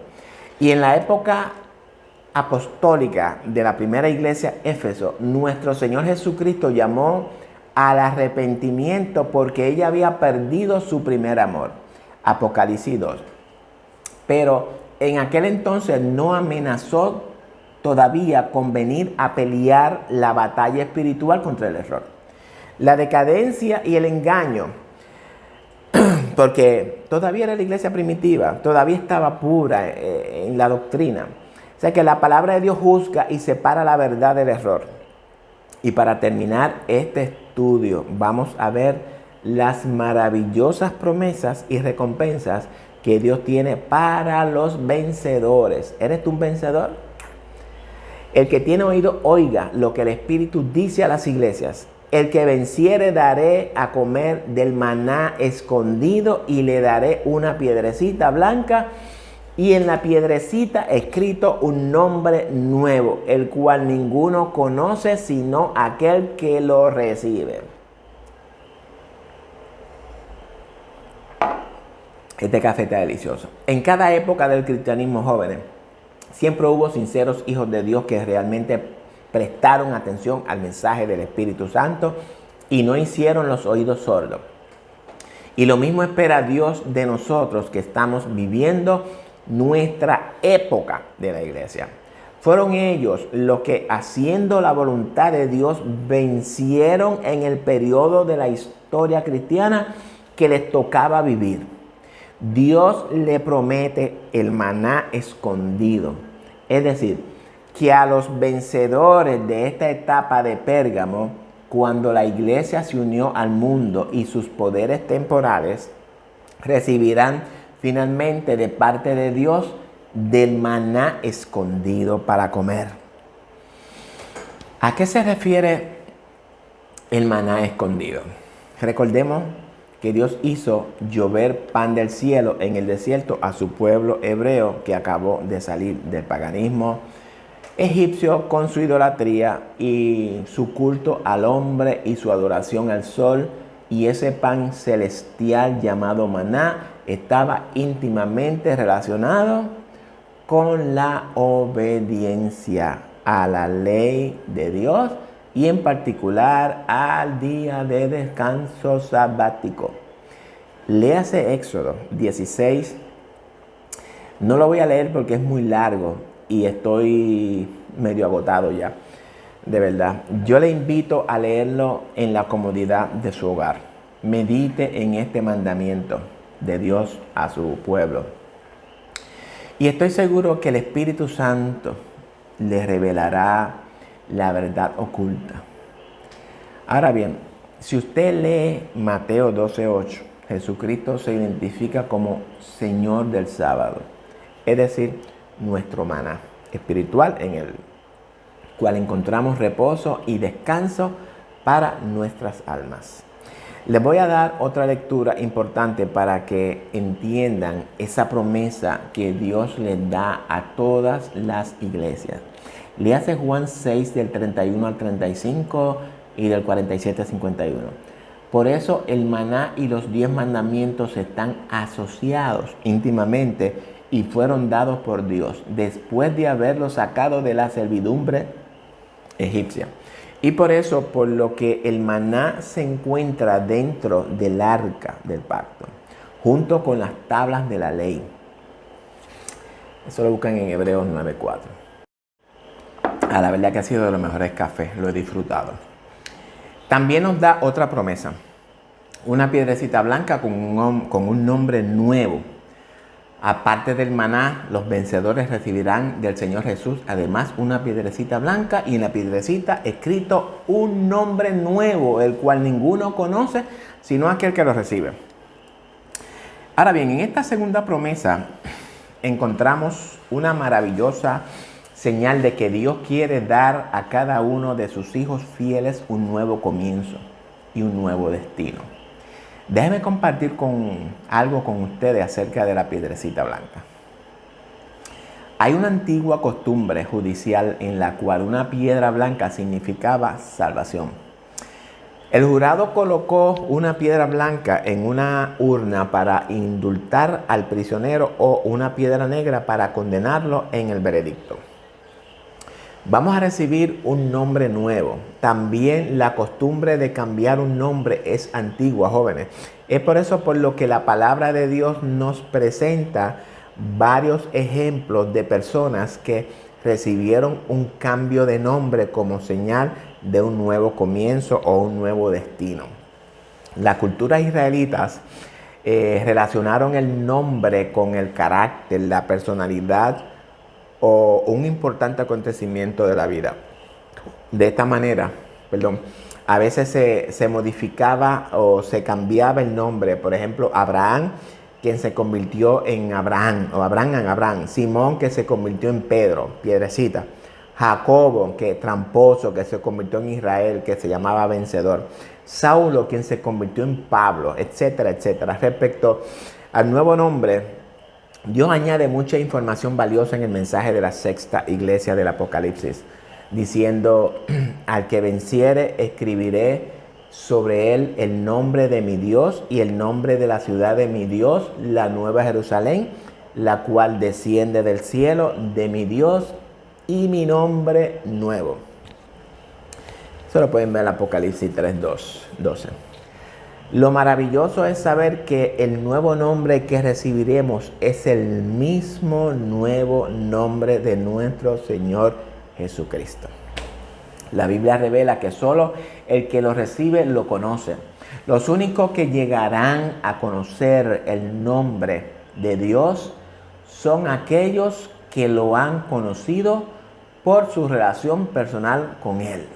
Y en la época apostólica de la primera iglesia Éfeso, nuestro Señor Jesucristo llamó al arrepentimiento porque ella había perdido su primer amor. Apocalipsis 2. Pero en aquel entonces no amenazó todavía con venir a pelear la batalla espiritual contra el error. La decadencia y el engaño, porque todavía era la iglesia primitiva, todavía estaba pura en la doctrina. O sea que la palabra de Dios juzga y separa la verdad del error. Y para terminar este estudio, vamos a ver las maravillosas promesas y recompensas que Dios tiene para los vencedores. ¿Eres tú un vencedor? El que tiene oído, oiga lo que el Espíritu dice a las iglesias. El que venciere daré a comer del maná escondido y le daré una piedrecita blanca y en la piedrecita escrito un nombre nuevo, el cual ninguno conoce sino aquel que lo recibe. Este café está delicioso. En cada época del cristianismo, jóvenes, siempre hubo sinceros hijos de Dios que realmente prestaron atención al mensaje del Espíritu Santo y no hicieron los oídos sordos. Y lo mismo espera Dios de nosotros que estamos viviendo nuestra época de la iglesia. Fueron ellos los que, haciendo la voluntad de Dios, vencieron en el periodo de la historia cristiana que les tocaba vivir. Dios le promete el maná escondido. Es decir, que a los vencedores de esta etapa de Pérgamo, cuando la iglesia se unió al mundo y sus poderes temporales, recibirán finalmente de parte de Dios del maná escondido para comer. ¿A qué se refiere el maná escondido? Recordemos que Dios hizo llover pan del cielo en el desierto a su pueblo hebreo que acabó de salir del paganismo egipcio con su idolatría y su culto al hombre y su adoración al sol, y ese pan celestial llamado maná estaba íntimamente relacionado con la obediencia a la ley de Dios y en particular al día de descanso sabático. Léase Éxodo 16. No lo voy a leer porque es muy largo y estoy medio agotado ya, de verdad. Yo le invito a leerlo en la comodidad de su hogar. Medite en este mandamiento de Dios a su pueblo. Y estoy seguro que el Espíritu Santo le revelará la verdad oculta. Ahora bien, si usted lee Mateo 12:8, Jesucristo se identifica como Señor del sábado, es decir, nuestro maná espiritual en el cual encontramos reposo y descanso para nuestras almas. Les voy a dar otra lectura importante para que entiendan esa promesa que Dios les da a todas las iglesias. Léase Juan 6 del 31 al 35 y del 47 al 51. Por eso el maná y los 10 mandamientos están asociados íntimamente y fueron dados por Dios después de haberlos sacado de la servidumbre egipcia. Y por eso, por lo que el maná se encuentra dentro del arca del pacto, junto con las tablas de la ley. Eso lo buscan en Hebreos 9:4. La verdad que ha sido de los mejores cafés, lo he disfrutado. También nos da otra promesa, una piedrecita blanca con un nombre nuevo. Aparte del maná, los vencedores recibirán del Señor Jesús además una piedrecita blanca y en la piedrecita escrito un nombre nuevo, el cual ninguno conoce sino aquel que lo recibe. Ahora bien, en esta segunda promesa encontramos una maravillosa señal de que Dios quiere dar a cada uno de sus hijos fieles un nuevo comienzo y un nuevo destino. Déjenme compartir algo con ustedes acerca de la piedrecita blanca. Hay una antigua costumbre judicial en la cual una piedra blanca significaba salvación. El jurado colocó una piedra blanca en una urna para indultar al prisionero o una piedra negra para condenarlo en el veredicto. Vamos a recibir un nombre nuevo. También la costumbre de cambiar un nombre es antigua, jóvenes. Es por eso por lo que la palabra de Dios nos presenta varios ejemplos de personas que recibieron un cambio de nombre como señal de un nuevo comienzo o un nuevo destino. Las culturas israelitas relacionaron el nombre con el carácter, la personalidad o un importante acontecimiento de la vida. De esta manera, a veces se modificaba o se cambiaba el nombre. Por ejemplo, Abraham, quien se convirtió en Abraham, o Abraham en Abraham. Simón, que se convirtió en Pedro, piedrecita. Jacobo, que tramposo, que se convirtió en Israel, que se llamaba vencedor. Saulo, quien se convirtió en Pablo, etcétera, etcétera. Respecto al nuevo nombre, Dios añade mucha información valiosa en el mensaje de la sexta iglesia del Apocalipsis, diciendo: al que venciere, escribiré sobre él el nombre de mi Dios y el nombre de la ciudad de mi Dios, la nueva Jerusalén, la cual desciende del cielo de mi Dios, y mi nombre nuevo. Eso lo pueden ver en Apocalipsis 3:12. Lo maravilloso es saber que el nuevo nombre que recibiremos es el mismo nuevo nombre de nuestro Señor Jesucristo. La Biblia revela que solo el que lo recibe lo conoce. Los únicos que llegarán a conocer el nombre de Dios son aquellos que lo han conocido por su relación personal con Él.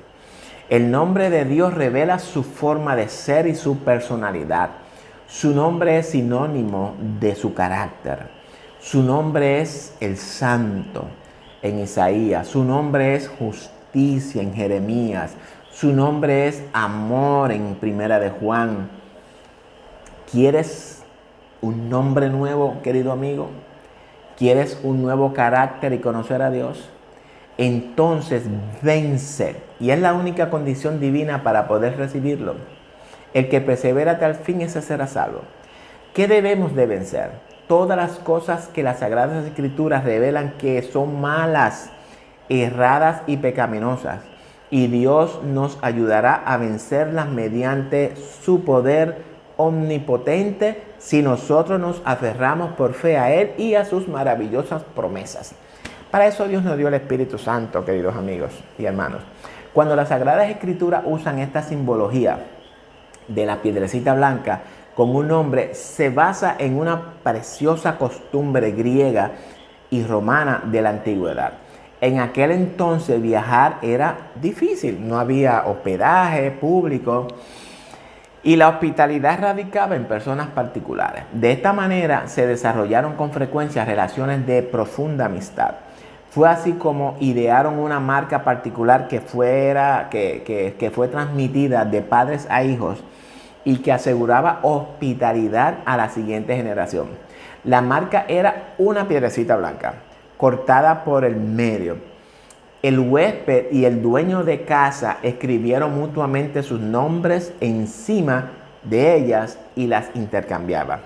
El nombre de Dios revela su forma de ser y su personalidad. Su nombre es sinónimo de su carácter. Su nombre es el Santo en Isaías. Su nombre es justicia en Jeremías. Su nombre es amor en Primera de Juan. ¿Quieres un nombre nuevo, querido amigo? ¿Quieres un nuevo carácter y conocer a Dios? Entonces vence, y es la única condición divina para poder recibirlo. El que persevera hasta el fin, ese será salvo. ¿Qué debemos de vencer? Todas las cosas que las Sagradas Escrituras revelan que son malas, erradas y pecaminosas. Y Dios nos ayudará a vencerlas mediante su poder omnipotente si nosotros nos aferramos por fe a Él y a sus maravillosas promesas. Para eso Dios nos dio el Espíritu Santo, queridos amigos y hermanos. Cuando las Sagradas Escrituras usan esta simbología de la piedrecita blanca con un nombre, se basa en una preciosa costumbre griega y romana de la antigüedad. En aquel entonces viajar era difícil, no había hospedaje público y la hospitalidad radicaba en personas particulares. De esta manera se desarrollaron con frecuencia relaciones de profunda amistad. Fue así como idearon una marca particular que fue transmitida de padres a hijos y que aseguraba hospitalidad a la siguiente generación. La marca era una piedrecita blanca, cortada por el medio. El huésped y el dueño de casa escribieron mutuamente sus nombres encima de ellas y las intercambiaban.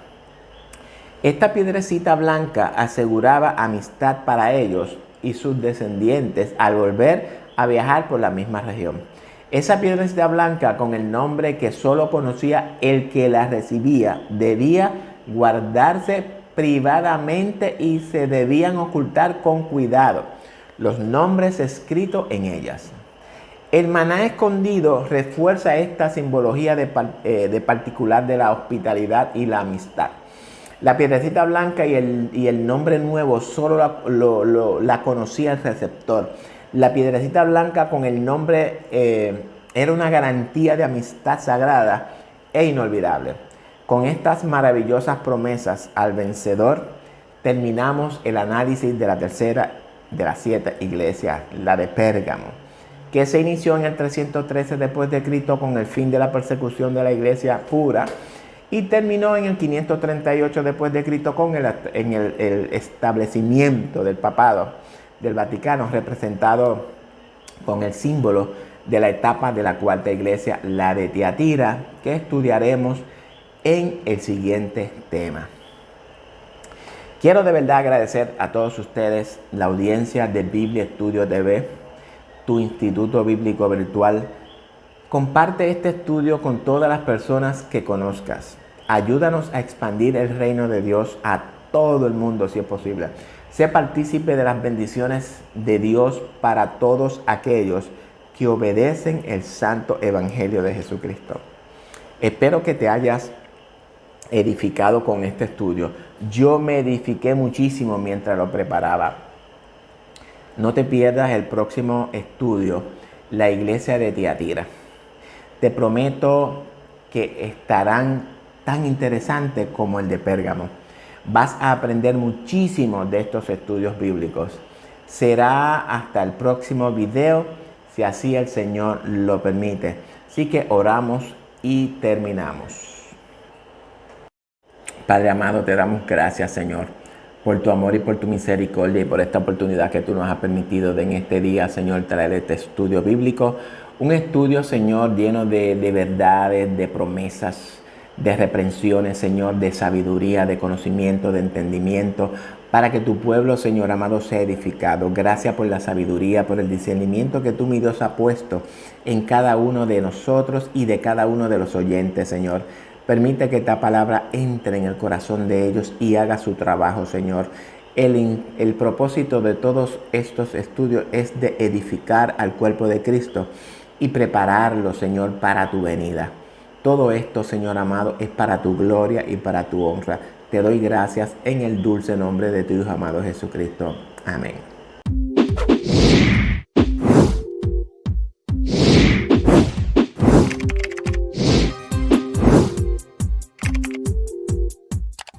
Esta piedrecita blanca aseguraba amistad para ellos y sus descendientes al volver a viajar por la misma región. Esa piedrecita blanca, con el nombre que solo conocía el que la recibía, debía guardarse privadamente y se debían ocultar con cuidado los nombres escritos en ellas. El maná escondido refuerza esta simbología de particular de la hospitalidad y la amistad. La piedrecita blanca y el nombre nuevo solo la conocía el receptor. La piedrecita blanca con el nombre era una garantía de amistad sagrada e inolvidable. Con estas maravillosas promesas al vencedor, terminamos el análisis de la tercera de las 7 iglesias, la de Pérgamo, que se inició en el 313 después de Cristo con el fin de la persecución de la iglesia pura y terminó en el 538 después de Cristo con el establecimiento del papado del Vaticano, representado con el símbolo de la etapa de la cuarta iglesia, la de Tiatira, que estudiaremos en el siguiente tema. Quiero de verdad agradecer a todos ustedes la audiencia de Biblia Estudio TV, tu instituto bíblico virtual. Comparte este estudio con todas las personas que conozcas. Ayúdanos a expandir el reino de Dios a todo el mundo si es posible. Sé partícipe de las bendiciones de Dios para todos aquellos que obedecen el santo evangelio de Jesucristo. Espero que te hayas edificado con este estudio. Yo me edifiqué muchísimo mientras lo preparaba. No te pierdas el próximo estudio, la iglesia de Tiatira. Te prometo que estarán tan interesantes como el de Pérgamo. Vas a aprender muchísimo de estos estudios bíblicos. Será hasta el próximo video, si así el Señor lo permite. Así que oramos y terminamos. Padre amado, te damos gracias, Señor, por tu amor y por tu misericordia y por esta oportunidad que tú nos has permitido de en este día, Señor, traer este estudio bíblico. Un estudio, Señor, lleno de verdades, de promesas, de reprensiones, Señor, de sabiduría, de conocimiento, de entendimiento, para que tu pueblo, Señor amado, sea edificado. Gracias por la sabiduría, por el discernimiento que tú, mi Dios, has puesto en cada uno de nosotros y de cada uno de los oyentes, Señor. Permite que esta palabra entre en el corazón de ellos y haga su trabajo, Señor. El propósito de todos estos estudios es de edificar al cuerpo de Cristo y prepararlo, Señor, para tu venida. Todo esto, Señor amado, es para tu gloria y para tu honra. Te doy gracias en el dulce nombre de tu Hijo amado Jesucristo. Amén.